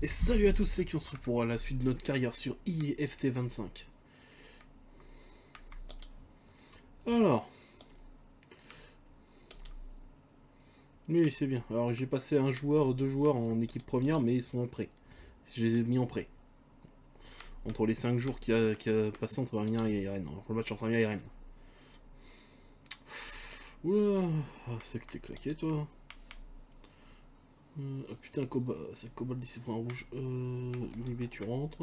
Et salut à tous, c'est qui on se retrouve pour la suite de notre carrière sur IFC 25. Alors, oui c'est bien. Alors j'ai passé un joueur, deux joueurs en équipe première, mais ils sont en prêt. Je les ai mis en prêt. Entre les 5 jours qui a passé entre Amiens et Rennes. Entre le match entre Amiens et Rennes. Oula, c'est que t'es claqué toi. Ah putain, c'est Cobalt 17 points rouge. Unibé, tu rentres.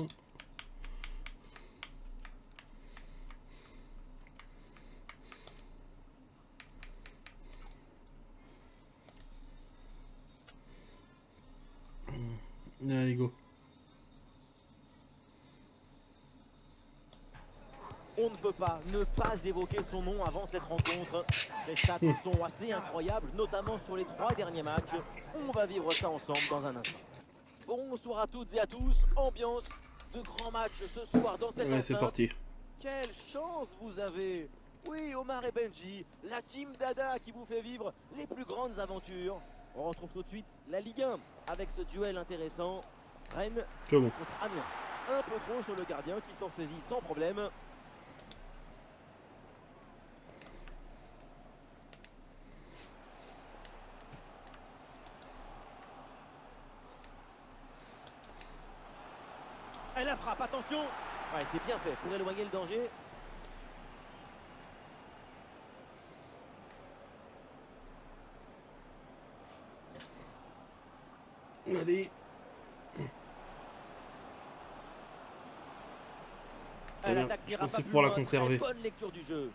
Allez, go. On ne peut pas ne pas évoquer son nom avant cette rencontre. Ses stats sont assez incroyables, notamment sur les 3 derniers matchs. On va vivre ça ensemble dans un instant. Bonsoir à toutes et à tous. Ambiance de grand match ce soir dans cette Ouais, c'est enceinte. parti. Quelle chance vous avez! Oui, Omar et Benji, la team Dada qui vous fait vivre les plus grandes aventures. On retrouve tout de suite la Ligue 1 avec ce duel intéressant. Rennes C'est bon. contre Amiens. Un peu trop sur le gardien qui s'en saisit sans problème. Et la frappe, attention! Ouais, c'est bien fait pour éloigner le danger. Allez. Elle Bien. attaque Je n'ira pas pensais plus pouvoir la loin. conserver. Très bonne lecture du jeu.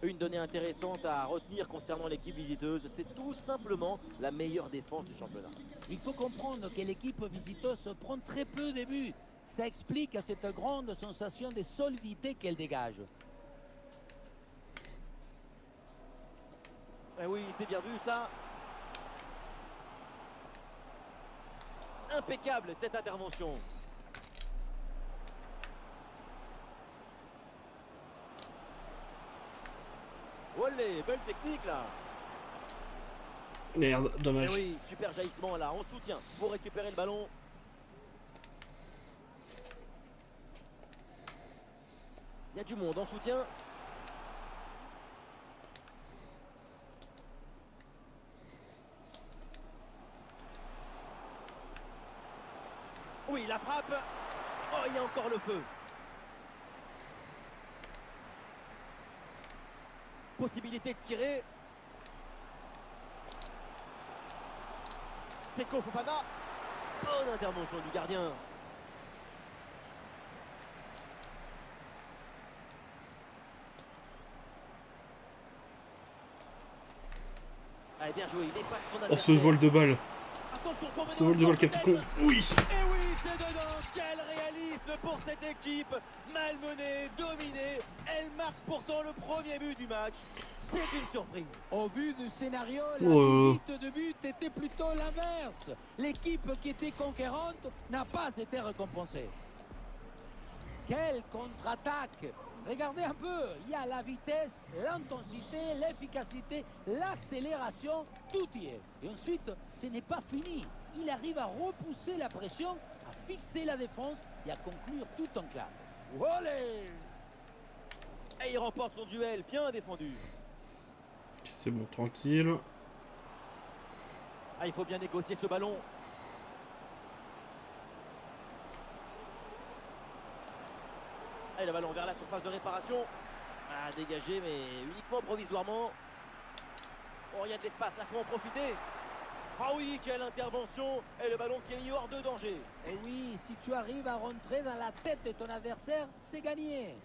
Une donnée intéressante à retenir concernant l'équipe visiteuse, c'est tout simplement la meilleure défense du championnat. Il faut comprendre que l'équipe visiteuse prend très peu de buts. Ça explique cette grande sensation de solidité qu'elle dégage. Eh oui, c'est bien vu ça. Impeccable cette intervention. Olé, belle technique là. Merde, Eh dommage. oui, super jaillissement là, en soutien pour récupérer le ballon. Il y a du monde en soutien. Oui, la frappe. Oh, il y a encore le feu. Possibilité de tirer. Seko Fofana. Bonne intervention du gardien. Allez, bien joué, il dépasse son Oh, ce adversaire. vol de balle. Attention, pour Ce vol de balle qui a tout con. Oui. Et oui, c'est dedans. Quel réalisme pour cette équipe. Malmenée, dominée. Elle marque pourtant le premier but du match. C'est une surprise. Au vu du scénario, la Oh. visite de but était plutôt l'inverse. L'équipe qui était conquérante n'a pas été récompensée. Quelle contre-attaque! Regardez un peu, il y a la vitesse, l'intensité, l'efficacité, l'accélération, tout y est. Et ensuite, ce n'est pas fini. Il arrive à repousser la pression, à fixer la défense et à conclure tout en classe. Olé! Et il remporte son duel, bien défendu. C'est bon, tranquille. Ah, il faut bien négocier ce ballon. Et le ballon vers la surface de réparation. Ah, dégagé, mais uniquement provisoirement. Oh, il y a de l'espace, là, faut en profiter. Ah oui, quelle intervention. Et le ballon qui est mis hors de danger. Et oui, si tu arrives à rentrer dans la tête de ton adversaire, c'est gagné.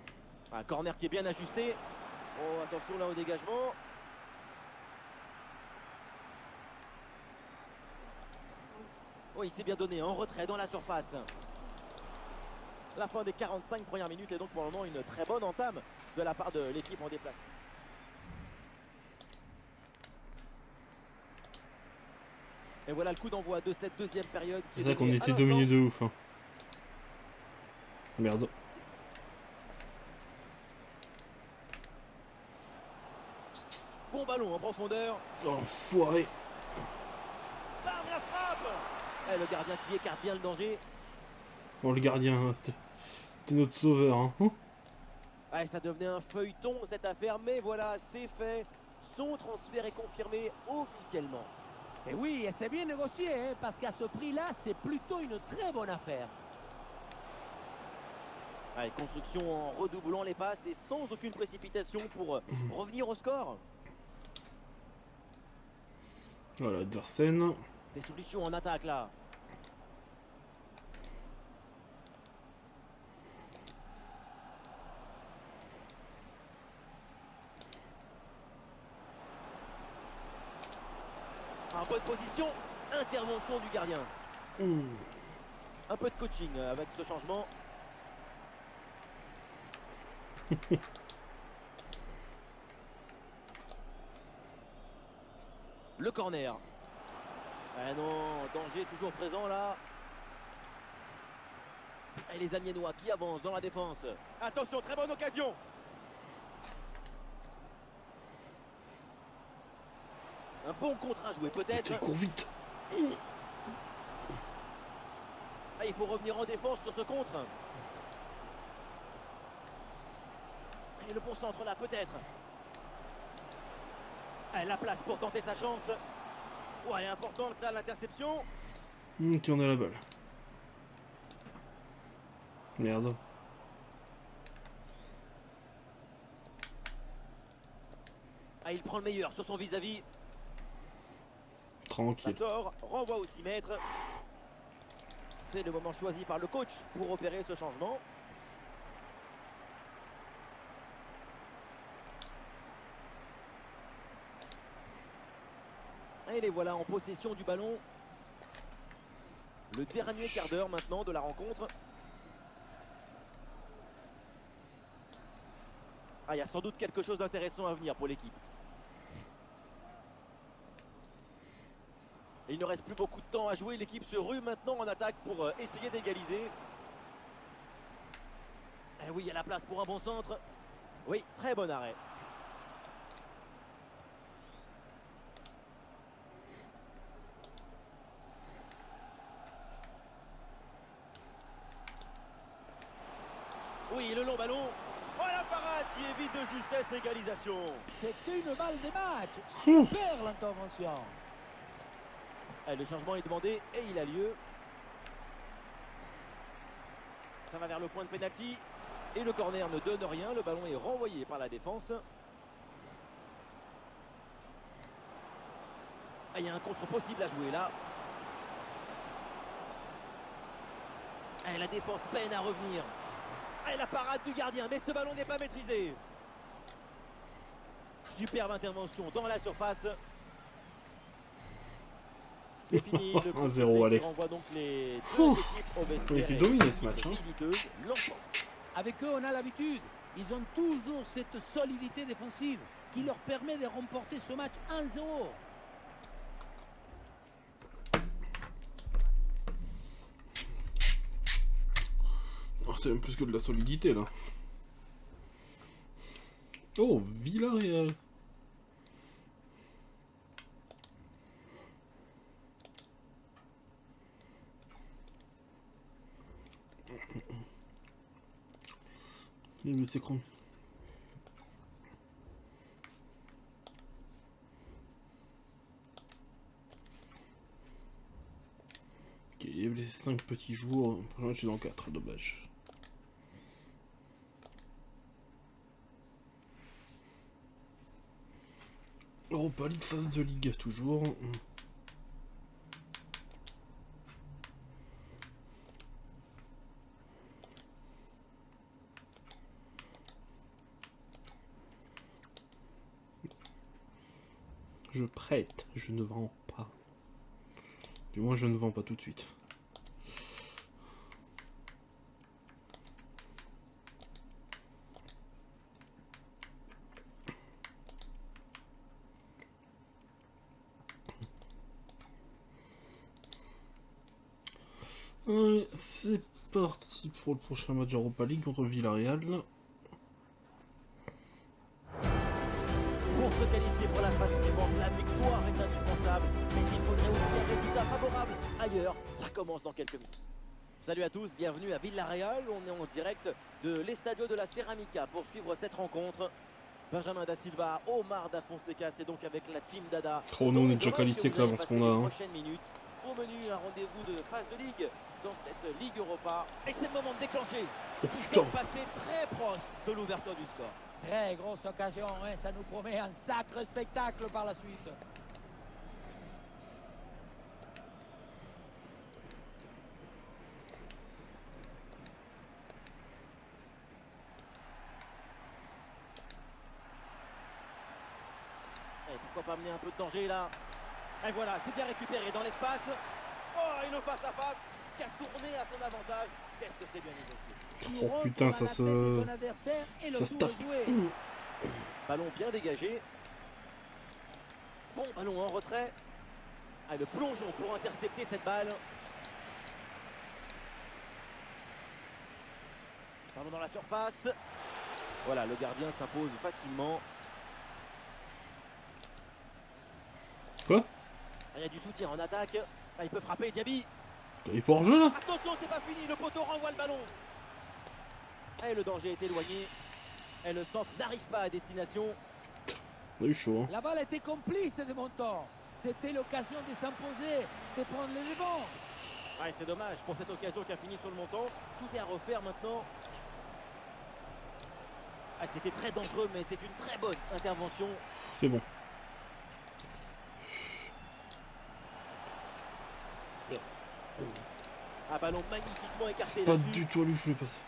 Un corner qui est bien ajusté. Oh, attention là au dégagement. Oh, il s'est bien donné, en retrait dans la surface. La fin des 45 premières minutes est donc pour le moment une très bonne entame de la part de l'équipe en déplacement. Et voilà le coup d'envoi de cette deuxième période. C'est ça qu'on était dominé de ouf. Hein. Merde. bon ballon en profondeur. Enfoiré. Bam, la frappe. Le gardien qui écarte bien le danger. Oh, le gardien, t'es notre sauveur, hein. Ça devenait un feuilleton cette affaire, mais voilà, c'est fait. Son transfert est confirmé officiellement. Et oui, et c'est bien négocié, hein, parce qu'à ce prix-là, c'est plutôt une très bonne affaire. Construction en redoublant les passes et sans aucune précipitation pour revenir au score. Voilà, Dersen. Des solutions en attaque là. En bonne position, intervention du gardien. Un peu de coaching avec ce changement. Le corner. Non, danger toujours présent là. Et les Amiénois qui avancent dans la défense. Attention, très bonne occasion. Un bon contre à jouer peut-être. Il court vite. Il faut revenir en défense sur ce contre. Et le bon centre là peut-être. La place pour tenter sa chance. Elle est importante là l'interception. Tu en as la balle. Merde. Il prend le meilleur sur son vis-à-vis. Ça Tranquille. sort, renvoie au 6 mètres. C'est le moment choisi par le coach pour opérer ce changement. Et les voilà en possession du ballon. Le dernier quart d'heure maintenant de la rencontre. Il y a sans doute quelque chose d'intéressant à venir pour l'équipe. Il ne reste plus beaucoup de temps à jouer. L'équipe se rue maintenant en attaque pour essayer d'égaliser. Oui, il y a la place pour un bon centre. Oui, très bon arrêt. Oui, le long ballon. La parade qui évite de justesse l'égalisation. C'était une balle des matchs. Super l'intervention. Le changement est demandé et il a lieu. Ça va vers le point de pénalty. Et le corner ne donne rien. Le ballon est renvoyé par la défense. Il y a un contre possible à jouer là. La défense peine à revenir. La parade du gardien, mais ce ballon n'est pas maîtrisé. Superbe intervention dans la surface. C'est fini. Le 1-0, allez. On voit donc les deux équipes au vestiaire. Il fait dominer ce match. Visiteuse, l'emporte. Avec eux, on a l'habitude. Ils ont toujours cette solidité défensive qui leur permet de remporter ce match 1-0. Oh, c'est même plus que de la solidité là. Oh, Villarreal. Mais c'est con. Ok, il y avait les 5 petits jours. Pour le match, dans 4, dommage. Europa League, phase de Ligue, toujours. Je prête, je ne vends pas. Du moins, je ne vends pas tout de suite. Allez, c'est parti pour le prochain match Europa League contre Villarreal. Pour se qualifier pour la ailleurs. Ça commence dans quelques minutes. Salut à tous, bienvenue à Villarreal. On est en direct de l'Estadio de la Ceramica pour suivre cette rencontre. Benjamin da Silva, Omar da Fonseca, c'est donc avec la team Dada. Oh non, on est déjà qualifié que là, parce qu'on a. Hein. Prochaines minutes. Au menu, un rendez-vous de phase de ligue dans cette Ligue Europa. Et c'est le moment de déclencher. Oh Nous putain. sommes passés très proche de l'ouverture du score. Très grosse occasion, hein, ça nous promet un sacré spectacle par la suite. Et pourquoi pas amener un peu de danger là. Et voilà, c'est bien récupéré dans l'espace. Oh, et le face à face qui a tourné à son avantage. Qu'est-ce que c'est bien négocié. Oh putain, ça se. Ça se tape. Ballon bien dégagé. Bon ballon en retrait. Ah, le plongeon pour intercepter cette balle. Ballon dans la surface. Voilà, le gardien s'impose facilement. Quoi? Il y a du soutien en attaque. Ah, il peut frapper Diaby. Il est pas hors jeu là? Attention, c'est pas fini. Le poteau renvoie le ballon. Et le danger est éloigné. Et le centre n'arrive pas à destination. On a eu chaud. Hein. La balle était complice de Monton. C'était l'occasion de s'imposer, de prendre les devants. Ouais, c'est dommage pour cette occasion qui a fini sur le montant. Tout est à refaire maintenant. Ah, c'était très dangereux, mais c'est une très bonne intervention. C'est bon. Un ballon magnifiquement écarté C'est pas là-dessus. du tout à lui que je voulais passer.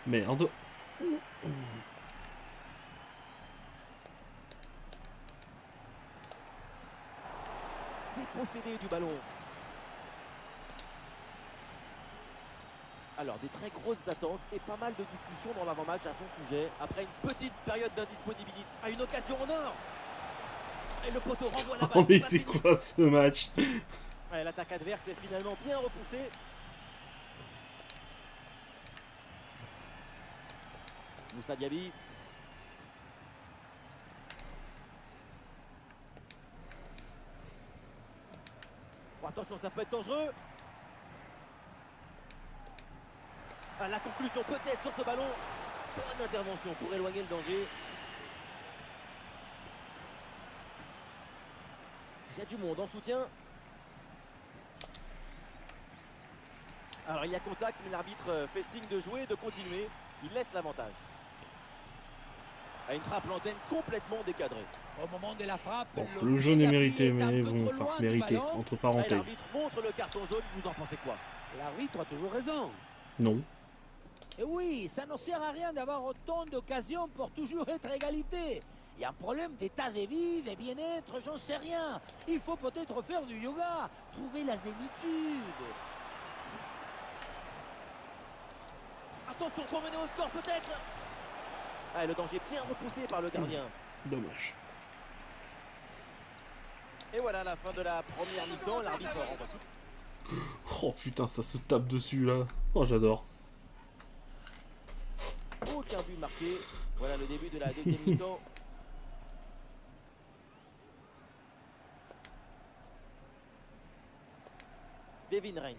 Merde. Dépossédé du ballon. Alors, des très grosses attentes et pas mal de discussions dans l'avant-match à son sujet. Après une petite période d'indisponibilité, à une occasion en or. Et le poteau renvoie la balle. Oh mais pas c'est fini. quoi ce match? Ouais, l'attaque adverse est finalement bien repoussée. Moussa Diaby. Oh, attention, ça peut être dangereux. Ah, la conclusion peut-être sur ce ballon. Bonne intervention pour éloigner le danger. Il y a du monde en soutien. Alors il y a contact, mais l'arbitre fait signe de jouer et de continuer. Il laisse l'avantage. Une frappe l'antenne complètement décadrée. Au moment de la frappe, Bon, le jaune est mérité, mais bon, enfin enfin mérité, entre parenthèses. L'arbitre montre le carton jaune, vous en pensez quoi? L'arbitre a toujours raison. Non. Et oui, ça ne sert à rien d'avoir autant d'occasions pour toujours être égalité. Il y a un problème d'état de vie, de bien-être, j'en sais rien. Il faut peut-être faire du yoga, trouver la zénitude. Attention pour mener au score peut-être. Ah, le danger bien repoussé par le gardien. Dommage. Et voilà la fin de la première mi-temps. L'arbitre renvoie tout. Oh putain, ça se tape dessus là. Oh j'adore. Aucun but marqué. Voilà le début de la deuxième mi-temps. Devin Range.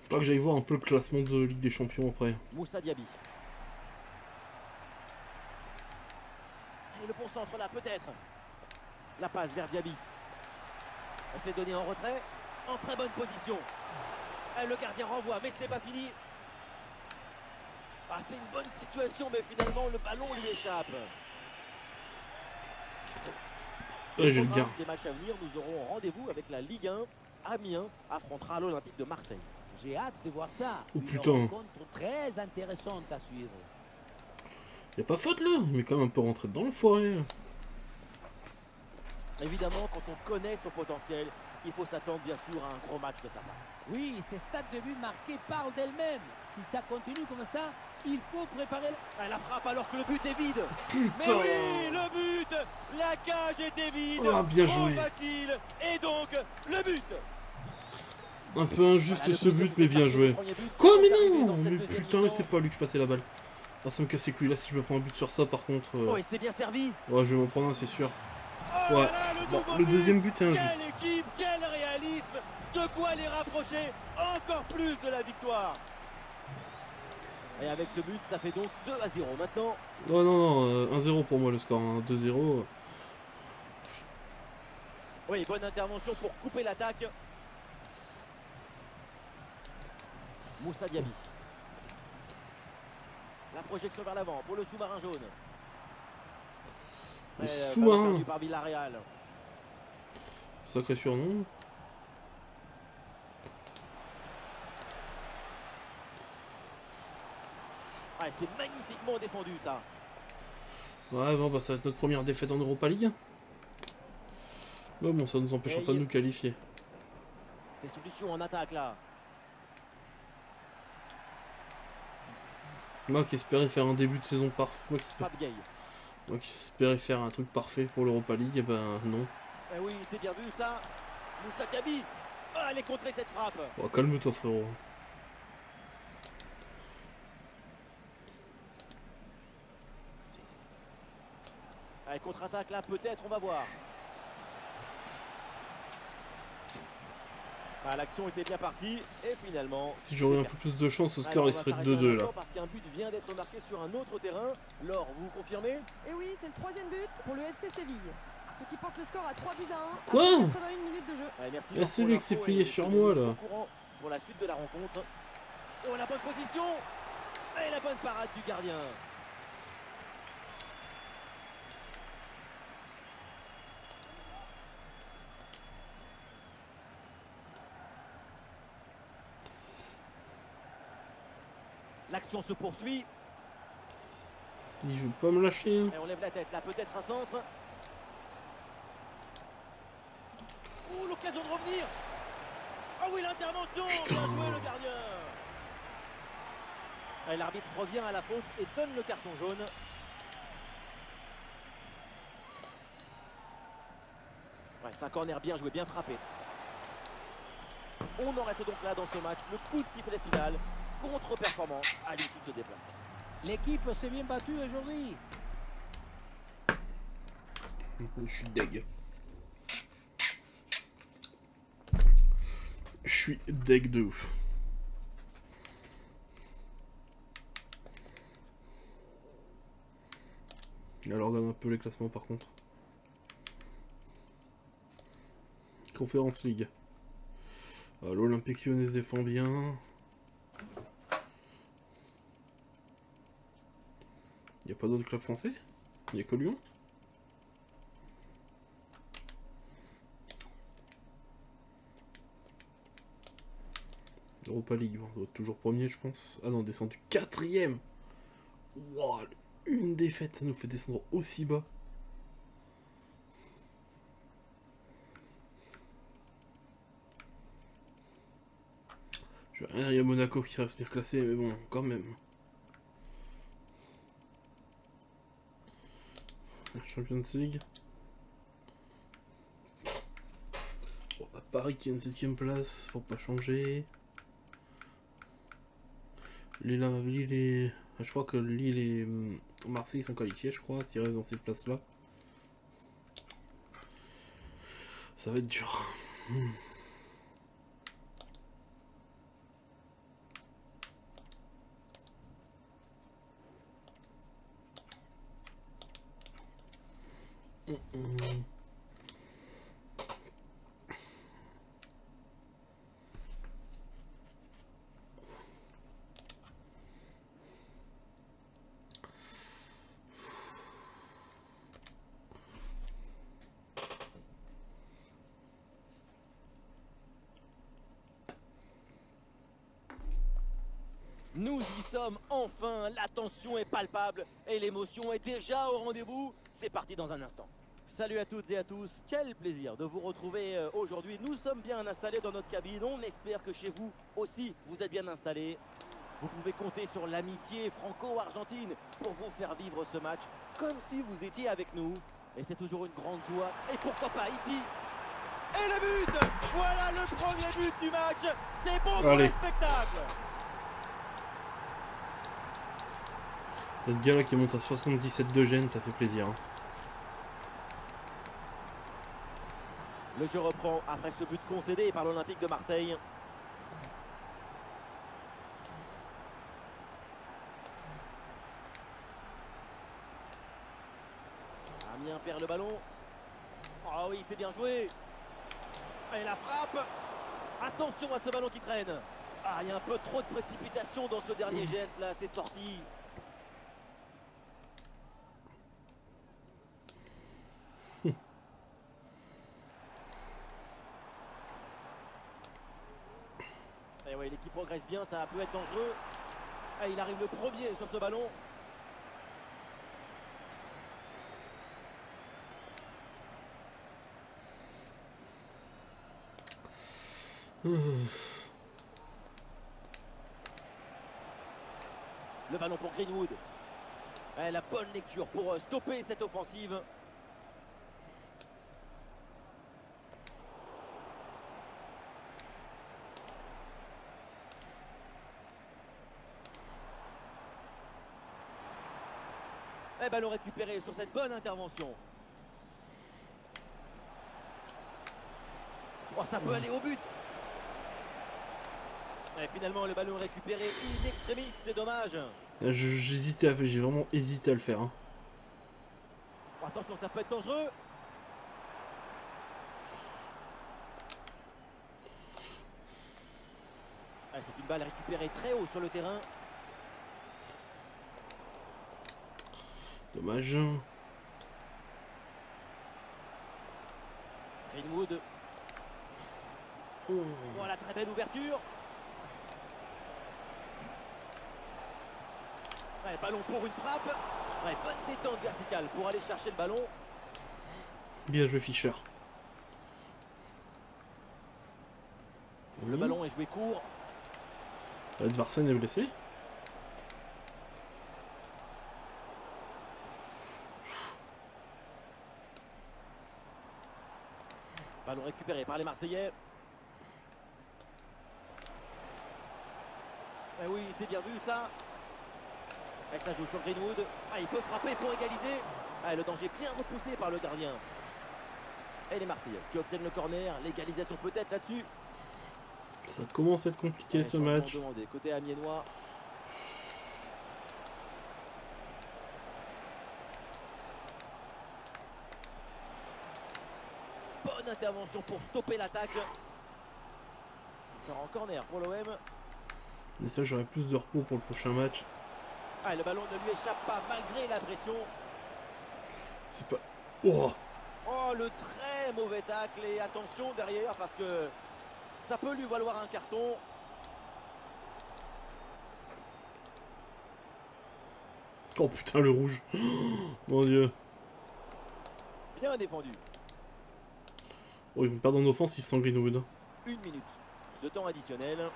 Faudra que j'aille voir un peu le classement de Ligue des Champions après. Moussa Diaby. Et le bon centre là peut-être. La passe vers Diaby. Ça s'est donné en retrait. En très bonne position. Et le gardien renvoie, mais ce n'est pas fini. Ah, c'est une bonne situation, mais finalement le ballon lui échappe. J'ai le Programme gars. des matchs à venir, nous aurons rendez-vous avec la Ligue 1. Amiens affrontera l'Olympique de Marseille. J'ai hâte de voir ça. Oh, Une putain. rencontre très intéressante à suivre. Y'a pas faute là, mais quand même un peu rentrer dans le forêt. Évidemment, quand on connaît son potentiel, il faut s'attendre bien sûr à un gros match de sa part. Oui, ces stats de but marqués parlent d'elles-mêmes. Si ça continue comme ça, il faut préparer... Ah, la frappe alors que le but est vide. Putain. Mais oui, le but. La cage était vide. Ah, bien Trop joué. facile. Et donc, le but. Un peu injuste Voilà, le ce but, mais bien le joué. premier but, Quoi, c'est mais arrivé non. dans cette Mais deuxième putain, mi-temps. c'est pas lui que je passais la balle. Ah, ça me casse les couilles là si je me prends un but sur ça par contre. Oh, il s'est bien servi. Ouais, je vais m'en prendre un, c'est sûr. Oh Ouais. là là, le Bon, nouveau le but. deuxième but est Quelle injuste. équipe, quel réalisme. De quoi les rapprocher encore plus de la victoire. Et avec ce but, ça fait donc 2-0 maintenant. Oh non, non, 1-0 pour moi le score, hein. 2-0. Oui, bonne intervention pour couper l'attaque. Moussa Diaby. La projection vers l'avant pour le sous-marin jaune. Le Ballon sous-marin. perdu par Villarreal. Sacré surnom. Ah, c'est magnifiquement défendu ça. Ouais, bon, bah ça va être notre première défaite en Europa League. Ouais, bon, ça nous empêchera pas de nous qualifier. Des solutions en attaque là. Moi qui espérais faire un début de saison parfait. Pape Gay. Moi qui espérais faire un truc parfait pour l'Europa League, et ben non. Eh oui, c'est bien vu ça. Moussa Diaby. Ah, elle est contrée cette frappe. Oh, calme-toi frérot. Allez, contre-attaque là, peut-être, on va voir. Ah, l'action était bien partie et finalement. Si j'aurais un c'est peu plus de chance, ce perdu. score Alors, il on va serait s'arrêter un 2-2 là. instant parce qu'un but vient d'être marqué sur un autre terrain. Laure, vous confirmez? Et oui, c'est le troisième but pour le FC Séville. Ce qui porte le score à 3 buts à 1. Quoi après 81 minutes de jeu. Allez, merci. Ah, Laure, c'est pour lui qui s'est l'info plié et sur tenez-nous moi, là. au courant pour la suite de la rencontre. Oh, la bonne position. Et la bonne parade du gardien. L'action se poursuit. Il veut pas me lâcher. Hein. Et on lève la tête là, peut-être un centre. Oh, l'occasion de revenir. Ah oui, l'intervention. Bien joué le gardien. Et l'arbitre revient à la faute et donne le carton jaune. Ouais, c'est un corner bien joué, bien frappé. On en reste donc là dans ce match. Le coup de sifflet final. Contre-performance à l'issue de ce déplacement. L'équipe s'est bien battue aujourd'hui. Je suis deg. Je suis deg de ouf. Alors regarde un peu les classements par contre. Conférence League. L'Olympique Lyonnais se défend bien. Il n'y a pas d'autres clubs français? Il n'y a que Lyon? Europa League, on doit être toujours premier je pense. Ah non, descendu 4ème. Wow, une défaite, ça nous fait descendre aussi bas. Je veux rien, il y a Monaco qui reste bien classé, mais bon, quand même. La Champions League. Bon, bah, Paris qui a une 7ème place, pour pas changer. Lille et... Je crois que Lille et Marseille sont qualifiés, je crois, qui restent dans ces places-là. Ça va être dur. Nous y sommes enfin, la tension est palpable et l'émotion est déjà au rendez-vous. C'est parti dans un instant. Salut à toutes et à tous, quel plaisir de vous retrouver aujourd'hui. Nous sommes bien installés dans notre cabine, on espère que chez vous aussi vous êtes bien installés. Vous pouvez compter sur l'amitié franco-argentine pour vous faire vivre ce match comme si vous étiez avec nous. Et c'est toujours une grande joie, et pourquoi pas ici. Et le but! Voilà le premier but du match, c'est bon pour Allez. le spectacle. C'est ce gars-là qui monte à 77 de gêne, ça fait plaisir. Hein. Le jeu reprend après ce but concédé par l'Olympique de Marseille. Amiens perd le ballon. Oh oui, c'est bien joué. Et la frappe. Attention à ce ballon qui traîne. Ah, il y a un peu trop de précipitation dans ce dernier geste là, c'est sorti. Et ouais, l'équipe progresse bien, ça peut être dangereux. Et il arrive le premier sur ce ballon. Le ballon pour Greenwood. Et la bonne lecture pour stopper cette offensive. Et ballon récupéré sur cette bonne intervention. Oh, ça peut aller au but. Et finalement, le ballon récupéré in extremis, c'est dommage. J'hésitais j'ai vraiment hésité à le faire. Hein. Oh, attention, ça peut être dangereux. Ah, c'est une balle récupérée très haut sur le terrain. Dommage. Greenwood. Voilà, très belle ouverture. Ouais, ballon pour une frappe. Ouais, bonne détente verticale pour aller chercher le ballon. Bien joué Fischer. Le ballon est joué court. Edvarsen est blessé. Ballon récupéré par les Marseillais. Eh oui, c'est bien vu ça. Et ça joue sur Greenwood. Ah, il peut frapper pour égaliser. Ah, le danger bien repoussé par le gardien. Et les Marseillais qui obtiennent le corner. L'égalisation peut-être là-dessus. Ça commence à être compliqué ce match. Demandé côté amiénois. Bonne intervention pour stopper l'attaque. Ça sera en corner pour l'OM. Et ça, j'aurai plus de repos pour le prochain match. Ah, le ballon ne lui échappe pas malgré la pression. C'est pas... Oh, Oh, le très mauvais tacle. Et attention derrière parce que ça peut lui valoir un carton. oh putain, le rouge. Oh, mon dieu. Bien défendu. Oh, ils vont perdre en offense, ils sont Greenwood. 1 minute de temps additionnel.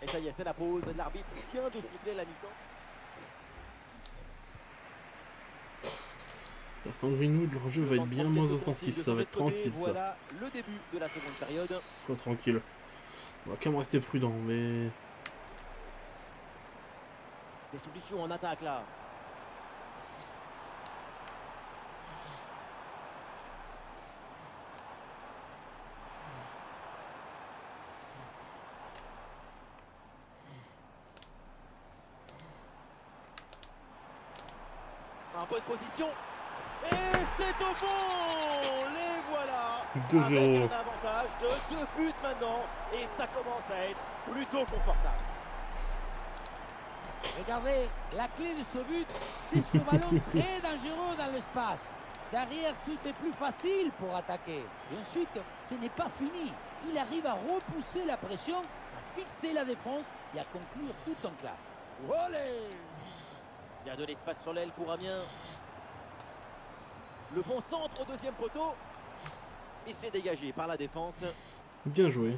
Et ça y est, c'est la pause. L'arbitre vient de siffler la mi-temps. Sans Greenwood, leur jeu va être bien moins offensif, ça va être tranquille ça. Voilà le début de la seconde période. Sois tranquille. On va quand même rester prudent, mais... Des solutions en attaque là. En bonne position. Et c'est au fond. Les voilà. 2-0. Avec un avantage de 2 buts maintenant. Et ça commence à être plutôt confortable. Regardez, la clé de ce but, c'est ce ballon très dangereux dans l'espace. Derrière, tout est plus facile pour attaquer. Et ensuite, ce n'est pas fini. Il arrive à repousser la pression, à fixer la défense et à conclure tout en classe. Olé! Il y a de l'espace sur l'aile pour Amiens. Le bon centre au deuxième poteau. Et c'est dégagé par la défense. Bien joué.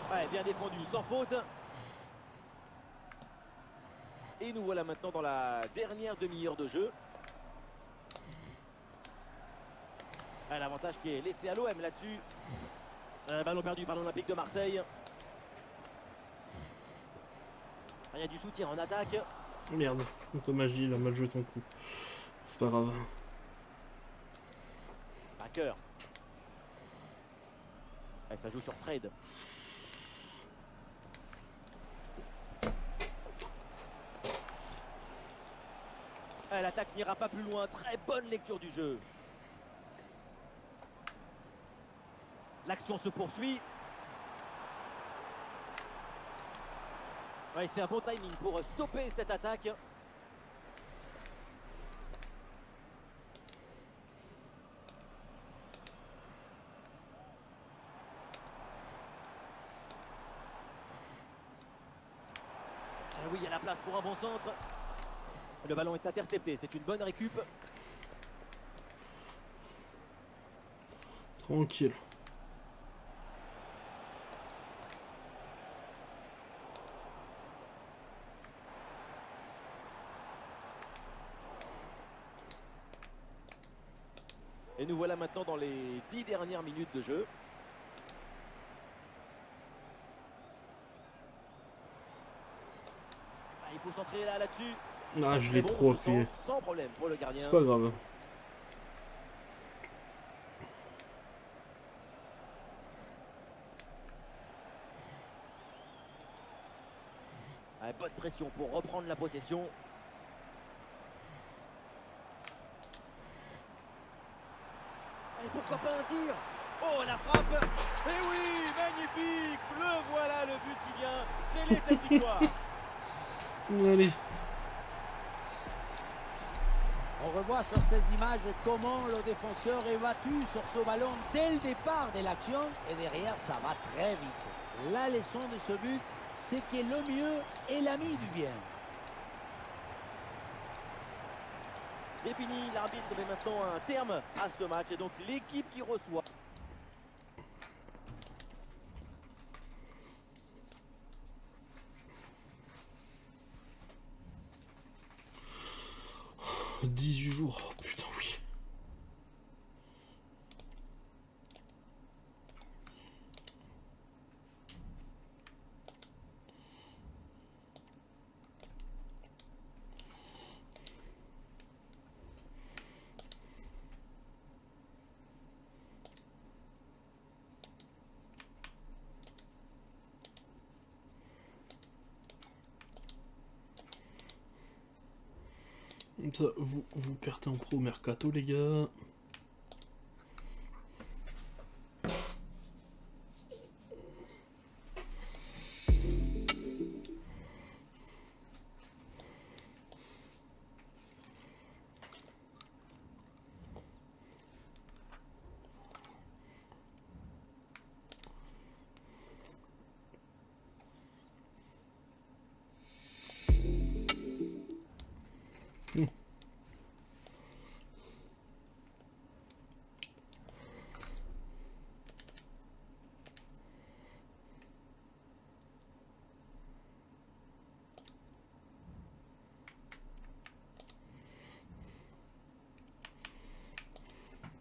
Ouais, bien défendu, sans faute. Et nous voilà maintenant dans la dernière demi-heure de jeu. Ah, l'avantage qui est laissé à l'OM là-dessus. Ballon perdu par l'Olympique de Marseille. Il y a du soutien en attaque. Merde, Thomas Gilles a mal joué son coup. C'est pas grave. Backer. Et ça joue sur Fred. L'attaque n'ira pas plus loin. Très bonne lecture du jeu. L'action se poursuit. Ouais, c'est un bon timing pour stopper cette attaque. Ah oui, il y a la place pour un bon centre. Le ballon est intercepté, c'est une bonne récup. Tranquille. Et nous voilà maintenant dans les 10 dernières minutes de jeu. Ah, il faut centrer là-dessus. Ah, je Très l'ai bon, trop ce appuyé. centre, sans problème pour le gardien. C'est pas grave. Ah, bonne pression pour reprendre la possession. Et pourquoi pas un tir? Oh, la frappe! Et oui, magnifique! Le voilà, le but qui vient sceller cette victoire. Allez. On revoit sur ces images comment le défenseur est battu sur ce ballon dès le départ de l'action et derrière ça va très vite. La leçon de ce but, c'est que le mieux est l'ami du bien. C'est fini, l'arbitre met maintenant un terme à ce match et donc l'équipe qui reçoit. Oh, 18 jours, oh, putain oui. Comme ça, vous perdez en pro mercato, les gars.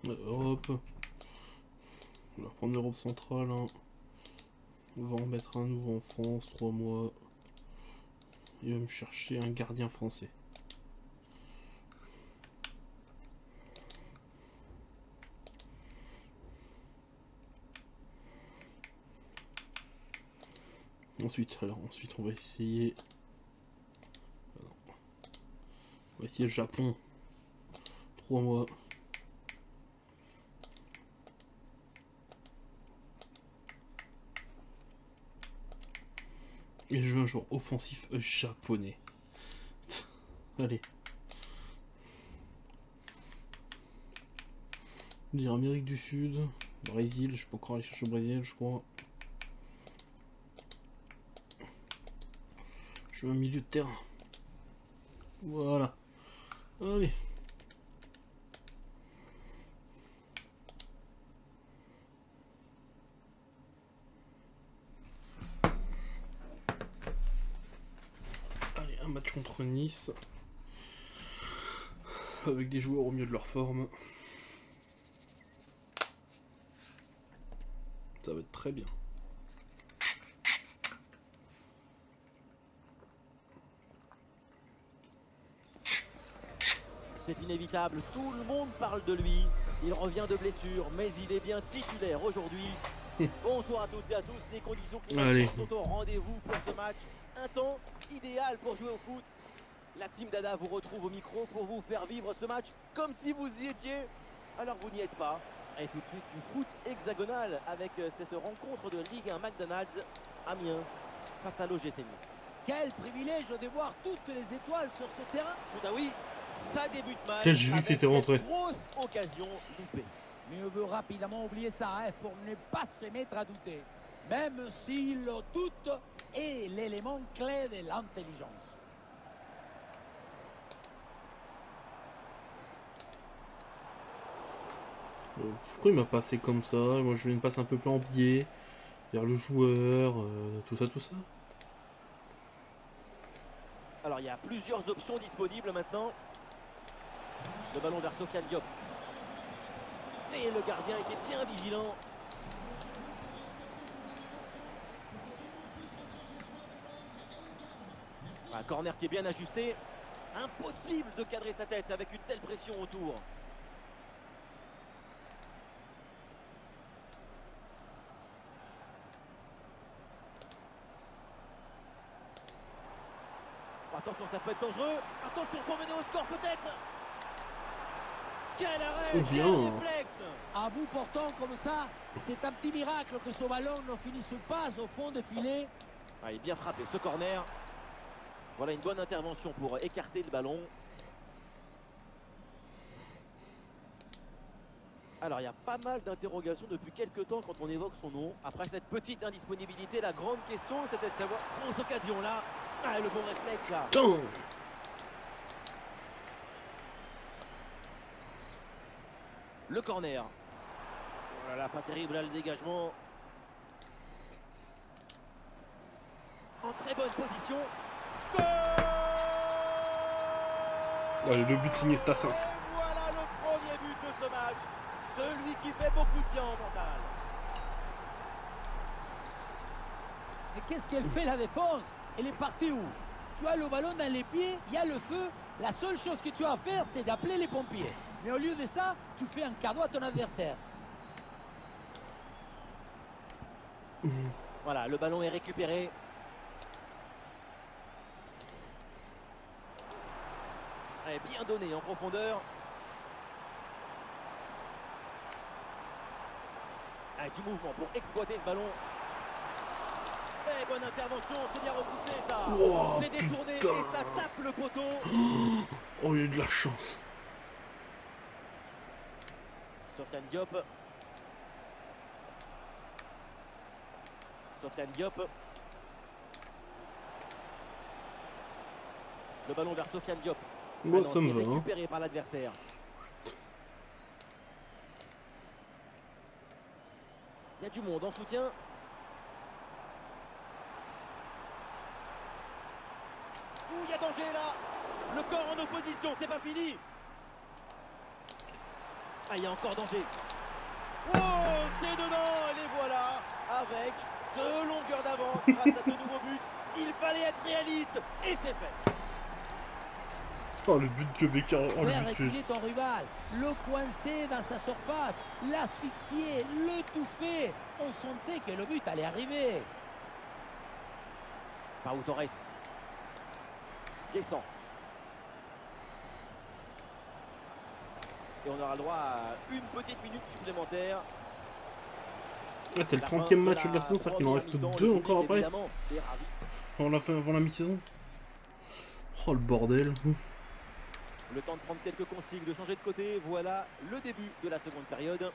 Europe. On va reprendre l'Europe centrale. Hein. On va en mettre un nouveau en France, 3 mois. Il va me chercher un gardien français. Ensuite, on va essayer. On va essayer le Japon. 3 mois. Et je veux un joueur offensif japonais. Allez. Dire Amérique du Sud, Brésil, je peux encore aller chercher au Brésil, je crois. Je veux un milieu de terrain. Voilà. Allez. Allez, un match contre Nice. Avec des joueurs au mieux de leur forme. Ça va être très bien. C'est inévitable, tout le monde parle de lui. Il revient de blessure, mais il est bien titulaire aujourd'hui. Bonsoir à toutes et à tous, les conditions Allez. climatiques sont au rendez-vous pour ce match. Un temps idéal pour jouer au foot. La team Dada vous retrouve au micro pour vous faire vivre ce match comme si vous y étiez. Alors vous n'y êtes pas. Et tout de suite du foot hexagonal avec cette rencontre de Ligue 1 McDonald's Amiens face à l'OGC Nice. Quel privilège de voir toutes les étoiles sur ce terrain. Boudaoui, ça débute mal. Tiens, j'ai vu que avec c'était rentré. cette grosse occasion loupée. Mieux vaut rapidement oublier ça pour ne pas se mettre à douter. Même si le doute est l'élément clé de l'intelligence. Pourquoi il m'a passé comme ça? Moi je veux une passe un peu plus en biais, vers le joueur, tout ça, tout ça. Alors il y a plusieurs options disponibles maintenant. Le ballon vers Sofiane Diop. Et le gardien était bien vigilant. Un corner qui est bien ajusté. Impossible de cadrer sa tête avec une telle pression autour. Attention, ça peut être dangereux. Attention pour mener au score peut-être. Quel arrêt, Oh, quel bien. réflexe. À bout portant comme ça, c'est un petit miracle que ce ballon ne finisse pas au fond des filets. Ah, il est bien frappé ce corner. Voilà une bonne intervention pour écarter le ballon. Alors il y a pas mal d'interrogations depuis quelques temps quand on évoque son nom. Après cette petite indisponibilité, la grande question c'était de savoir, grosse occasion là. Ah, le bon réflexe là. Putain. Le corner. Oh là là, pas terrible là le dégagement. En très bonne position. Goal! Allez, le but signé Stassin. Et voilà le premier but de ce match. Celui qui fait beaucoup de bien en mental. Mais qu'est-ce qu'elle fait la défense? Elle est partie où? Tu as le ballon dans les pieds, il y a le feu. La seule chose que tu as à faire, c'est d'appeler les pompiers. Mais au lieu de ça, tu fais un cadeau à ton adversaire. Voilà, le ballon est récupéré. Elle est bien donné en profondeur. Ah, du mouvement pour exploiter ce ballon. Et bonne intervention, c'est bien repoussé ça. Oh, c'est détourné putain. et ça tape le poteau. Oh, il y a eu de la chance. Sofiane Diop. Sofiane Diop. Le ballon vers Sofiane Diop. Moi, non, ça me c'est va. Hein. récupéré par l'adversaire. Il y a du monde en soutien. Ouh, il y a danger là. Le corps en opposition, c'est pas fini. Ah, il y a encore danger. Oh, c'est dedans, et les voilà. Avec 2 longueurs d'avance grâce à ce nouveau but. Il fallait être réaliste et c'est fait. Oh, le but que Bécard. Oh, le Faire but que. reculer ton rival, le coincer dans sa surface, l'asphyxier, l'étouffer. On sentait que le but allait arriver. Pau Torres. Descend. Et on aura le droit à une petite minute supplémentaire. Ouais, c'est le La 30e fin match de la saison, c'est-à-dire qu'il en première reste mi-temps, 2 le encore public, après. évidemment, est ravi. Avant la mi-saison. Oh, le bordel. Le temps de prendre quelques consignes, de changer de côté. Voilà le début de la seconde période.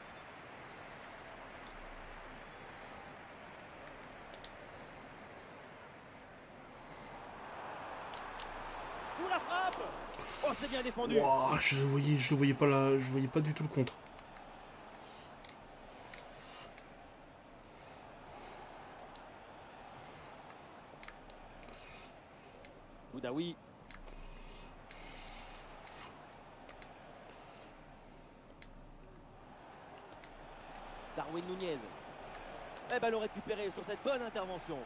Ouh, la frappe! Oh, c'est bien défendu. Ouah, je le voyais pas là, je voyais pas du tout le contre. Boudaoui. Darwin Nunez. Et ballon récupéré sur cette bonne intervention.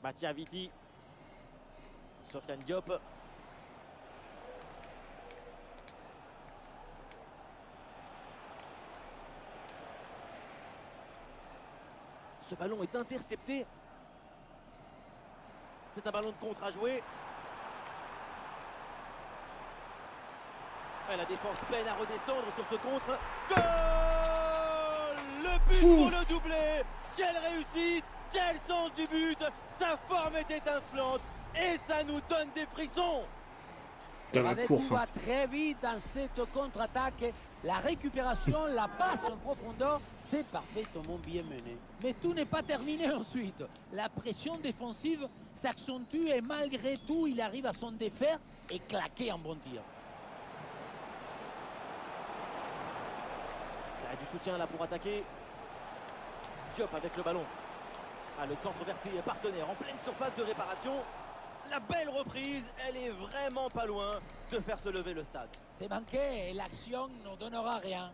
Mathia Viti. Sofiane Diop. Ce ballon est intercepté. C'est un ballon de contre à jouer. Et la défense peine à redescendre sur ce contre. Goal! Le but pour le doublé. Quelle réussite! Quel sens du but! Sa forme est étincelante et ça nous donne des frissons. Putain, la course. Tout va très vite dans cette contre-attaque. La récupération, la passe en profondeur, c'est parfaitement bien mené. Mais tout n'est pas terminé ensuite. La pression défensive s'accentue et malgré tout, il arrive à s'en défaire et claquer un bon tir. Il y a du soutien là pour attaquer. Diop avec le ballon. Ah, le centre vers ses partenaires en pleine surface de réparation. La belle reprise, elle est vraiment pas loin de faire se lever le stade. C'est manqué et l'action ne donnera rien.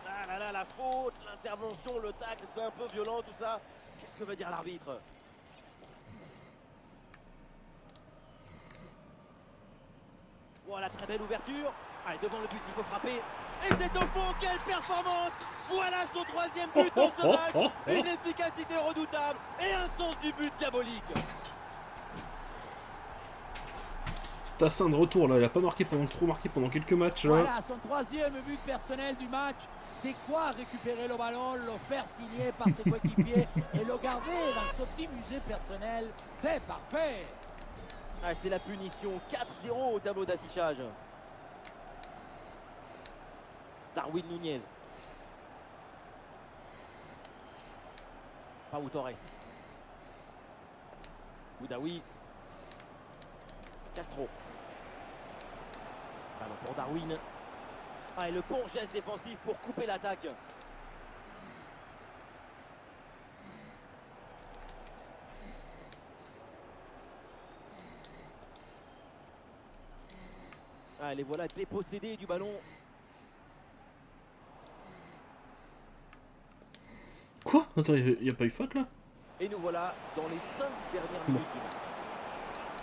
Ah là là, la faute, l'intervention, le tacle, c'est un peu violent tout ça. Qu'est-ce que veut dire l'arbitre? Voilà, très belle ouverture. Allez, devant le but, il faut frapper. Et c'est au fond, quelle performance! Voilà son troisième but dans ce match. Une efficacité redoutable et un sens du but diabolique. Stassin de retour là, il a pas marqué trop marqué pendant quelques matchs là. Voilà son troisième but personnel du match. De quoi récupérer le ballon, le faire signer par ses coéquipiers et le garder dans son petit musée personnel. C'est parfait. Ah, c'est la punition. 4-0 au tableau d'affichage. Darwin Nunez. Pau Torres. Boudaoui. Castro. Ballon pour Darwin. Ah, et le bon geste défensif pour couper l'attaque. Ah, les voilà dépossédés du ballon. Quoi? Attends, il n'y a pas eu faute là? Et nous voilà dans les 5 dernières minutes du match.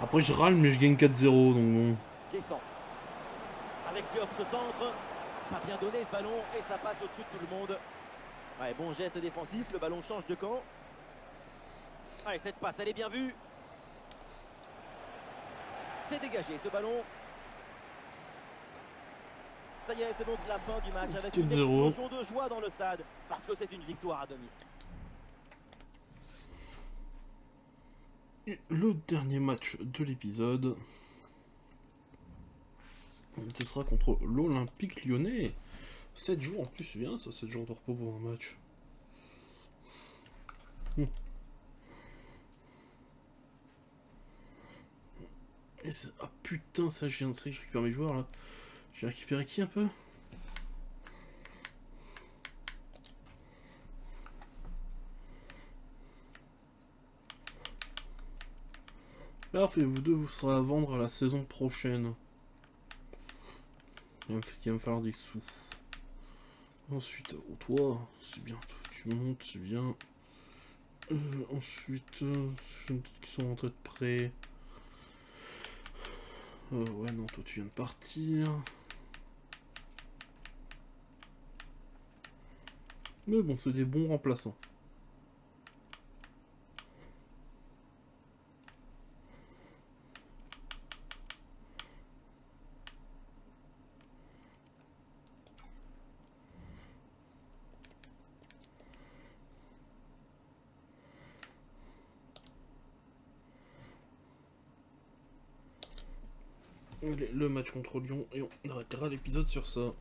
Après je râle mais je gagne 4-0 donc bon. Guessant. Avec Diop ce centre. Pas bien donné ce ballon et ça passe au-dessus de tout le monde. Ouais, bon geste défensif, le ballon change de camp. Allez, cette passe, elle est bien vue. C'est dégagé ce ballon. Ça y est, c'est donc la fin du match avec une 4-0. explosion de joie dans le stade parce que c'est une victoire à domicile. Et le dernier match de l'épisode, ce sera contre l'Olympique Lyonnais. 7 jours en plus, c'est bien ça, 7 jours de repos pour un match. Et ah putain, ça je récupère mes joueurs là. J'ai récupéré qui un peu? Parfait, vous deux vous serez à vendre à la saison prochaine. Il va me falloir des sous. Ensuite, toi, c'est bien, tu montes, c'est bien. Ensuite, qui sont rentrés de prêt. Ouais, non, toi tu viens de partir. Mais bon, c'est des bons remplaçants. Allez, le match contre Lyon et on arrêtera l'épisode sur ça.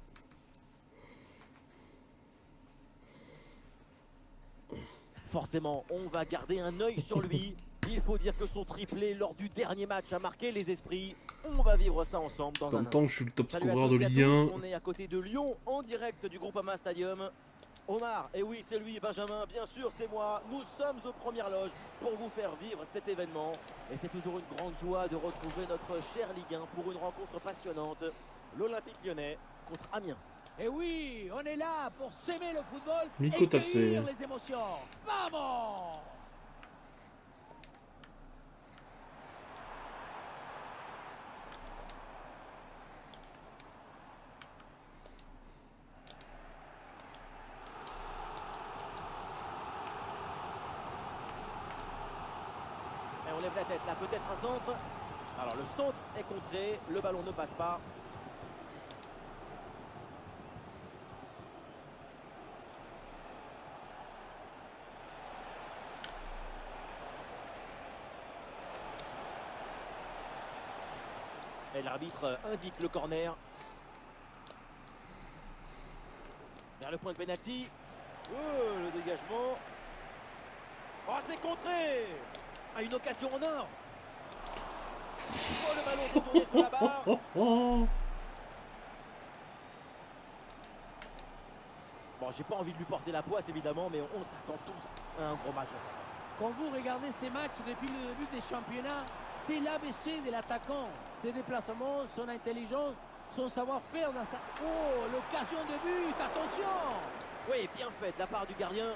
forcément, on va garder un œil sur lui. Il faut dire que son triplé lors du dernier match a marqué les esprits. On va vivre ça ensemble dans En un même temps, instant. je suis le top Salut à scoreur toutes de et à Ligue 1. tous, on est à côté de Lyon, en direct du Groupama Stadium. Omar, et oui c'est lui, Benjamin, bien sûr c'est moi. Nous sommes aux premières loges pour vous faire vivre cet événement. Et c'est toujours une grande joie de retrouver notre cher Ligue 1 pour une rencontre passionnante. L'Olympique Lyonnais contre Amiens. Et oui, on est là pour s'aimer le football Nico et Tatse. cueillir les émotions. Vamos! Et on lève la tête là, peut-être un centre. Alors le centre est contré, le ballon ne passe pas. Et l'arbitre indique le corner. Vers le point de pénalty. Oh, le dégagement. Oh, c'est contré. Ah, une occasion en or. Oh, le ballon détourné sur la barre. Oh. Bon, j'ai pas envie de lui porter la poisse évidemment, mais on s'attend tous à un gros match. Quand vous regardez ces matchs depuis le début des championnats, c'est l'ABC de l'attaquant. Ses déplacements, son intelligence, son savoir-faire dans sa... Oh, l'occasion de but, attention! Oui, bien fait de la part du gardien.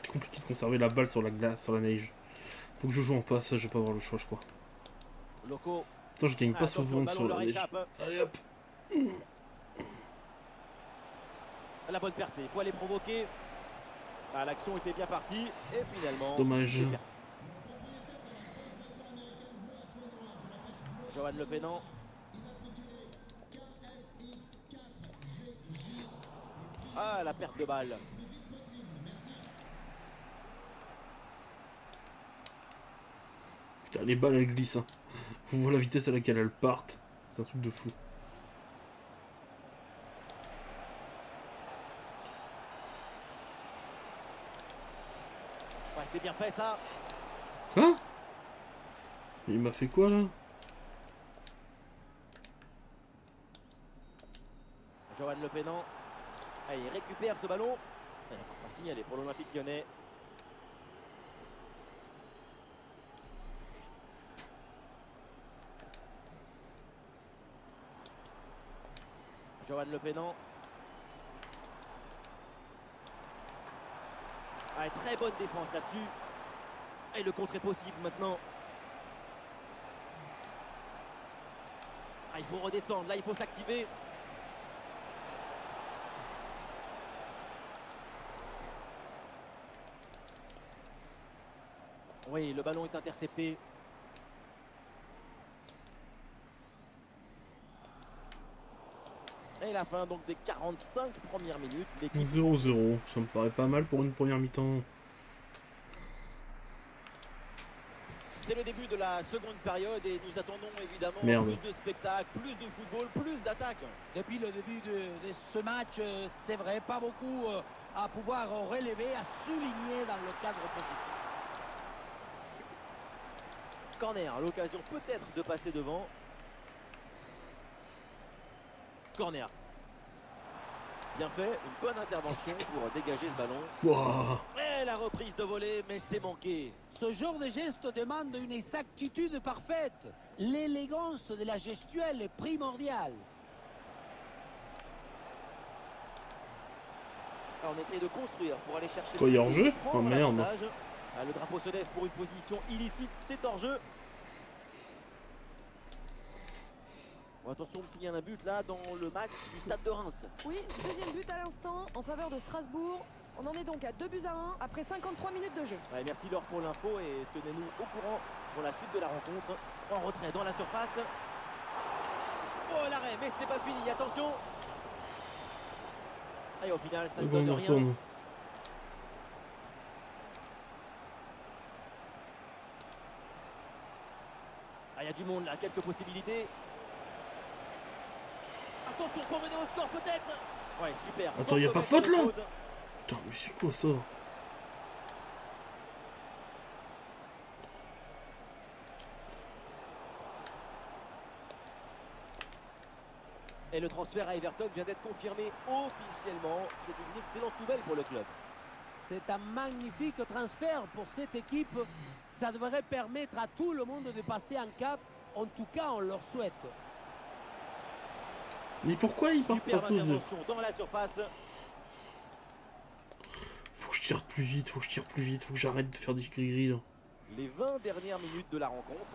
C'est compliqué de conserver la balle sur la glace, sur la neige. Faut que je joue en passe, je vais pas avoir le choix, je crois. Loco. Attends, je gagne pas Attention, souvent le ballon sur la leur neige. échappe. Allez hop. La bonne percée, il faut aller provoquer. Ah, l'action était bien partie et finalement... Dommage. c'est perdu. Johan Le Pénant. Ah, la perte de balle. Putain, les balles elles glissent. Hein. Vous voyez la vitesse à laquelle elles partent. C'est un truc de fou. Ouais, c'est bien fait ça. Quoi? Il m'a fait quoi là? Johan Le Pénant. Ah, il récupère ce ballon. Il n'y a pas signalé pour l'Olympique Lyonnais. Johan Le Pénant. Ah, très bonne défense là-dessus. Et le contre est possible maintenant. Ah, il faut redescendre, là il faut s'activer. Oui, le ballon est intercepté. Et la fin donc des 45 premières minutes. L'équipe 0-0, ça me paraît pas mal pour une première mi-temps. C'est le début de la seconde période et nous attendons évidemment Merde. plus de spectacle, plus de football, plus d'attaque. Depuis le début de ce match, c'est vrai, pas beaucoup à pouvoir relever, à souligner dans le cadre positif. Corner, l'occasion peut-être de passer devant. Corner. Bien fait, une bonne intervention pour dégager ce ballon. Wouah. Et la reprise de volée, mais c'est manqué. Ce genre de geste demande une exactitude parfaite. L'élégance de la gestuelle est primordiale. Alors, on essaye de construire pour aller chercher Quoi, il y a hors-jeu? prendre Oh, merde. l'avantage. Ah, le drapeau se lève pour une position illicite, c'est hors-jeu. Bon, attention, on me signale un but là dans le match du Stade de Reims. Oui, deuxième but à l'instant en faveur de Strasbourg. On en est donc à 2-1 après 53 minutes de jeu. Ouais, merci Laure pour l'info et tenez-nous au courant pour la suite de la rencontre. En retrait dans la surface. Oh l'arrêt, mais ce n'est pas fini, attention. Et au final, ça ne Bon, donne on rien. retourne. Ah, il y a du monde là, quelques possibilités. Attention pour mener au score peut-être. Ouais, super. Attends, y a pas Sans faute, là? commettre de Putain, mais c'est quoi ça? Et le transfert à Everton vient d'être confirmé officiellement. C'est une excellente nouvelle pour le club. C'est un magnifique transfert pour cette équipe. Ça devrait permettre à tout le monde de passer un cap. En tout cas, on leur souhaite. Mais pourquoi ils partent pas Superbe tous de... intervention dans la surface. Faut que je tire plus vite, faut que je tire plus vite, faut que j'arrête de faire des gris-gris là. Les 20 dernières minutes de la rencontre.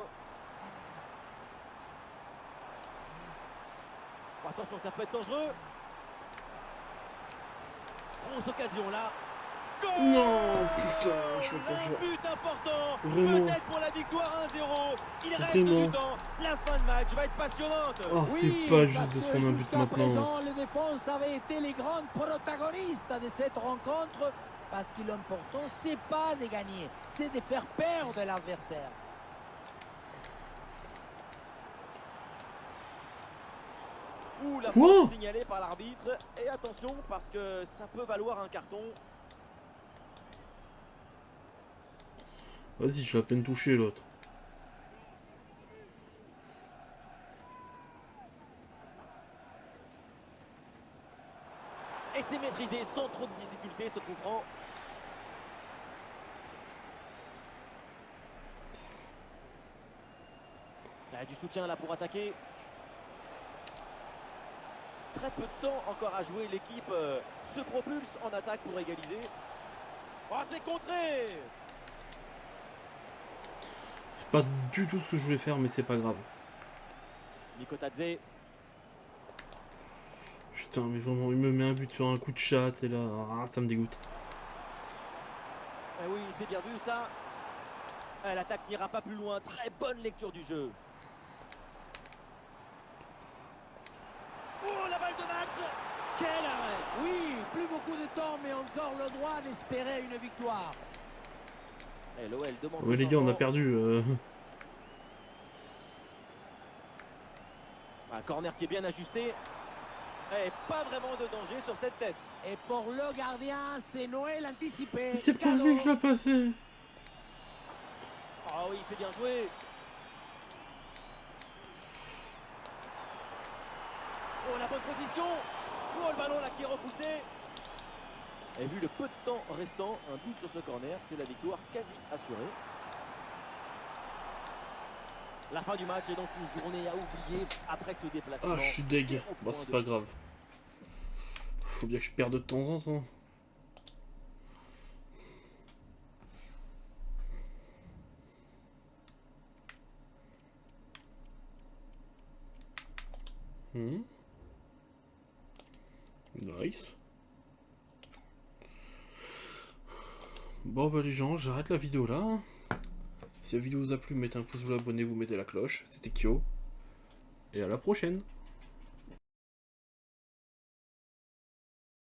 Oh, attention, ça peut être dangereux. Grosse occasion là. Goal! Non, putain, je suis Un but important. Vraiment. Peut-être pour la victoire 1-0. Il reste Vraiment. du temps. La fin de match va être passionnante. Oh, Oui, c'est pas juste de parce se que prendre un but jusqu'à maintenant. présent, les défenses avaient été les grandes protagonistes de cette rencontre. Parce que l'important, c'est pas de gagner, c'est de faire perdre l'adversaire. Ouh, la Quoi? faute signalée par l'arbitre. Et attention, parce que ça peut valoir un carton. Vas-y, je l'ai à peine touché l'autre. Et c'est maîtrisé sans trop de difficulté ce coup franc. Il y a du soutien là pour attaquer. Très peu de temps encore à jouer. L'équipe se propulse en attaque pour égaliser. Oh, c'est contré! C'est pas du tout ce que je voulais faire, mais c'est pas grave. Mikotadze. Putain, mais vraiment, il me met un but sur un coup de chat et là, ah, ça me dégoûte. Eh oui, c'est bien vu ça. L'attaque n'ira pas plus loin. Très bonne lecture du jeu. Oh, la balle de match! Quel arrêt! Oui, plus beaucoup de temps, mais encore le droit d'espérer une victoire. Et l'OL demande. Ouais, les gars, on a perdu. Un corner qui est bien ajusté. Et pas vraiment de danger sur cette tête. Et pour le gardien, c'est Noël anticipé. C'est pas Cadeau. lui que je l'ai passé. Ah oui, c'est bien joué. Oh, la bonne position. Oh, le ballon là qui est repoussé. Et vu le peu de temps restant, un but sur ce corner, c'est la victoire quasi assurée. La fin du match est donc une journée à oublier après ce déplacement. Ah, je suis deg. 0 Bon, point c'est de pas but. grave. Faut bien que je perde de temps en temps. Nice. Bon bah les gens, j'arrête la vidéo là. Si la vidéo vous a plu, mettez un pouce bleu, abonnez-vous, mettez la cloche. C'était Kyo. Et à la prochaine.